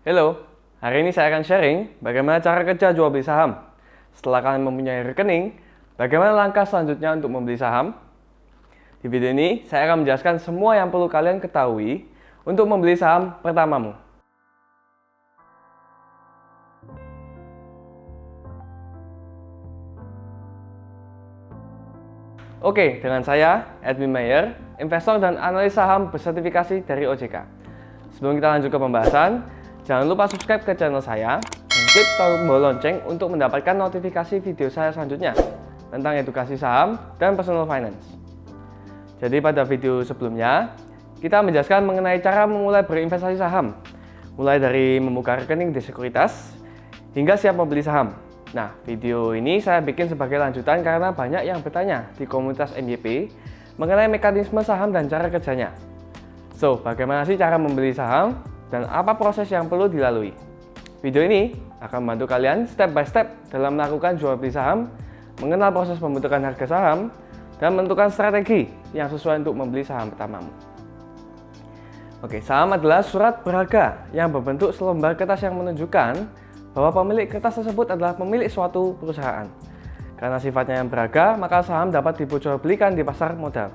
Halo, hari ini saya akan sharing bagaimana cara kerja jual beli saham. Setelah kalian mempunyai rekening, bagaimana langkah selanjutnya untuk membeli saham? Di video ini, saya akan menjelaskan semua yang perlu kalian ketahui untuk membeli saham pertamamu. Oke, dengan saya, Edwin Mayer, investor dan analis saham bersertifikasi dari OJK. Sebelum kita lanjut ke pembahasan, jangan lupa subscribe ke channel saya dan klik tombol lonceng untuk mendapatkan notifikasi video saya selanjutnya tentang edukasi saham dan personal finance. Jadi pada video sebelumnya, kita menjelaskan mengenai cara memulai berinvestasi saham, mulai dari membuka rekening di sekuritas hingga siap membeli saham. Nah, video ini saya bikin sebagai lanjutan karena banyak yang bertanya di komunitas MYP mengenai mekanisme saham dan cara kerjanya. So, bagaimana sih cara membeli saham dan apa proses yang perlu dilalui? Video ini akan membantu kalian step by step dalam melakukan jual beli saham, mengenal proses pembentukan harga saham, dan menentukan strategi yang sesuai untuk membeli saham pertamamu. Oke, saham adalah surat berharga yang berbentuk selembar kertas yang menunjukkan bahwa pemilik kertas tersebut adalah pemilik suatu perusahaan. Karena sifatnya yang berharga, maka saham dapat diperjualbelikan di pasar modal.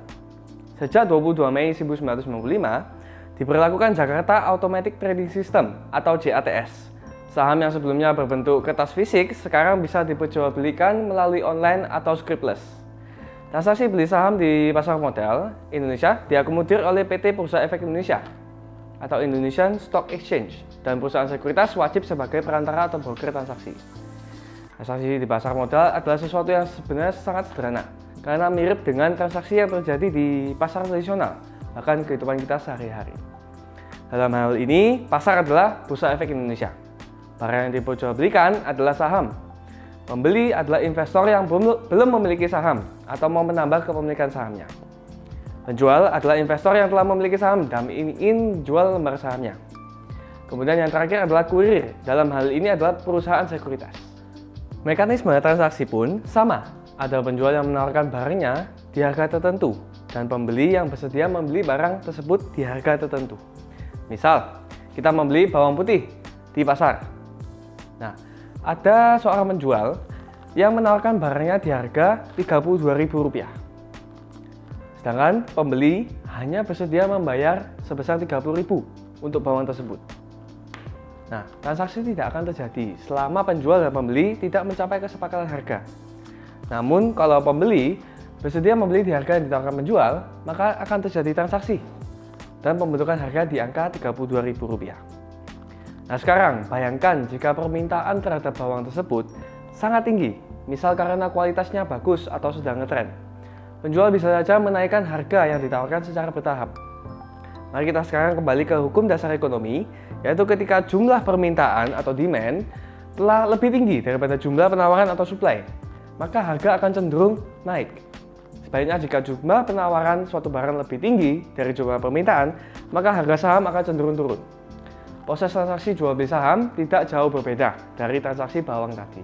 Sejak 22 Mei 1995, diberlakukan Jakarta Automatic Trading System atau JATS. Saham yang sebelumnya berbentuk kertas fisik sekarang bisa diperjualbelikan melalui online atau scriptless. Transaksi beli saham di pasar modal Indonesia diakomodir oleh PT Bursa Efek Indonesia atau Indonesian Stock Exchange, dan perusahaan sekuritas wajib sebagai perantara atau broker transaksi. Transaksi di pasar modal adalah sesuatu yang sebenarnya sangat sederhana karena mirip dengan transaksi yang terjadi di pasar tradisional, bahkan kehidupan kita sehari-hari. Dalam hal ini, pasar adalah Bursa Efek Indonesia. Barang yang diperjualbelikan adalah saham. Pembeli adalah investor yang belum memiliki saham atau mau menambah kepemilikan sahamnya. Penjual adalah investor yang telah memiliki saham dan ingin jual lembar sahamnya. Kemudian yang terakhir adalah kurir. Dalam hal ini adalah perusahaan sekuritas. Mekanisme transaksi pun sama. Ada penjual yang menawarkan barangnya di harga tertentu dan pembeli yang bersedia membeli barang tersebut di harga tertentu. Misal, kita membeli bawang putih di pasar. Nah, ada seorang penjual yang menawarkan barangnya di harga Rp32.000. Sedangkan pembeli hanya bersedia membayar sebesar Rp30.000 untuk bawang tersebut. Nah, transaksi tidak akan terjadi selama penjual dan pembeli tidak mencapai kesepakatan harga. Namun, kalau pembeli bersedia membeli di harga yang ditawarkan penjual, maka akan terjadi transaksi dan pembentukan harga di angka Rp32.000. Nah, sekarang bayangkan jika permintaan terhadap bawang tersebut sangat tinggi, misal karena kualitasnya bagus atau sedang ngetren. Penjual bisa saja menaikkan harga yang ditawarkan secara bertahap. Mari kita sekarang kembali ke hukum dasar ekonomi, yaitu ketika jumlah permintaan atau demand telah lebih tinggi daripada jumlah penawaran atau supply, maka harga akan cenderung naik. Sebaliknya, jika jumlah penawaran suatu barang lebih tinggi dari jumlah permintaan, maka harga saham akan cenderung turun. Proses transaksi jual beli saham tidak jauh berbeda dari transaksi bawang tadi.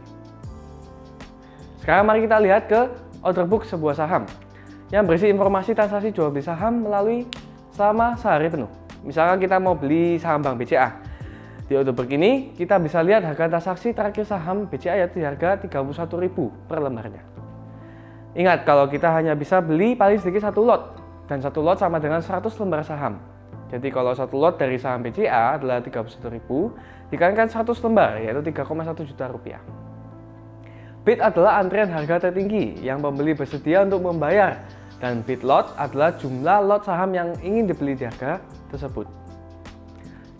Sekarang mari kita lihat ke order book sebuah saham yang berisi informasi transaksi jual beli saham melalui selama sehari penuh. Misalkan kita mau beli saham Bank BCA. Di order book ini kita bisa lihat harga transaksi terakhir saham BCA yaitu di harga Rp31.000 per lembarnya. Ingat, kalau kita hanya bisa beli paling sedikit satu lot, dan satu lot sama dengan 100 lembar saham. Jadi kalau satu lot dari saham BCA adalah Rp31.000, dikalikan 100 lembar yaitu Rp3,1 juta. Bid adalah antrian harga tertinggi yang pembeli bersedia untuk membayar, dan bid lot adalah jumlah lot saham yang ingin dibeli di harga tersebut.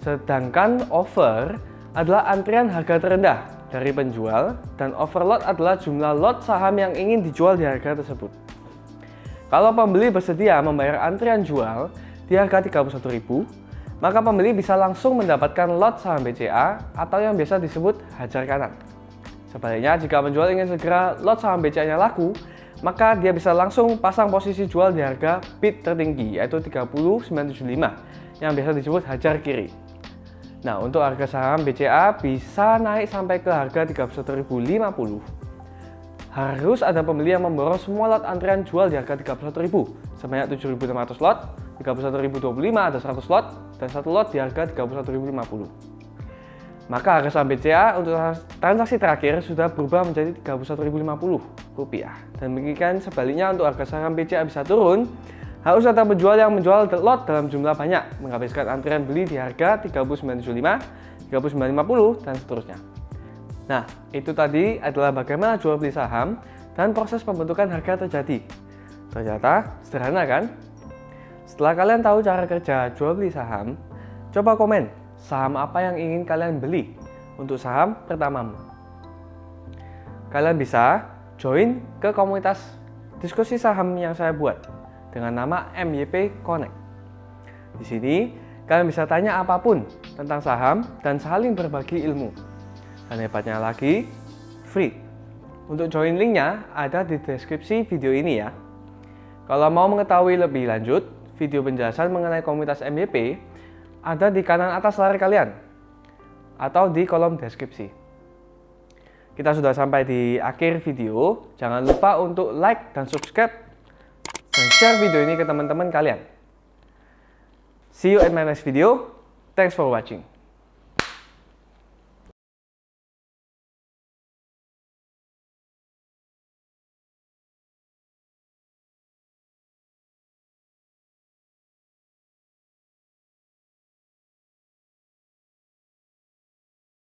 Sedangkan offer adalah antrian harga terendah dari penjual, dan overlot adalah jumlah lot saham yang ingin dijual di harga tersebut. Kalau pembeli bersedia membayar antrian jual di harga Rp31.000, maka pembeli bisa langsung mendapatkan lot saham BCA atau yang biasa disebut hajar kanan. Sebaliknya, jika penjual ingin segera lot saham BCA-nya laku, maka dia bisa langsung pasang posisi jual di harga bid tertinggi yaitu Rp30.975 yang biasa disebut hajar kiri. Nah, untuk harga saham BCA bisa naik sampai ke harga Rp31.050. Harus ada pembeli yang memborong semua lot antrian jual di harga Rp31.000 sebanyak 7.600 lot, Rp31.025 ada 100 lot, dan satu lot di harga Rp31.050. Maka harga saham BCA untuk transaksi terakhir sudah berubah menjadi Rp31.050. Dan demikian sebaliknya untuk harga saham BCA bisa turun, harus ada penjual yang menjual lot dalam jumlah banyak, menghabiskan antrian beli di harga Rp39.75, Rp39.50, dan seterusnya. Nah, itu tadi adalah bagaimana jual beli saham dan proses pembentukan harga terjadi. Ternyata sederhana kan? Setelah kalian tahu cara kerja jual beli saham, coba komen saham apa yang ingin kalian beli untuk saham pertamamu. Kalian bisa join ke komunitas diskusi saham yang saya buat dengan nama MYP Connect. Di sini kalian bisa tanya apapun tentang saham dan saling berbagi ilmu. Dan hebatnya lagi, free. Untuk join linknya ada di deskripsi video ini ya. Kalau mau mengetahui lebih lanjut, video penjelasan mengenai komunitas MYP ada di kanan atas layar kalian atau di kolom deskripsi. Kita sudah sampai di akhir video. Jangan lupa untuk like dan subscribe dan share video ini ke teman-teman kalian. See you in my next video. Thanks for watching.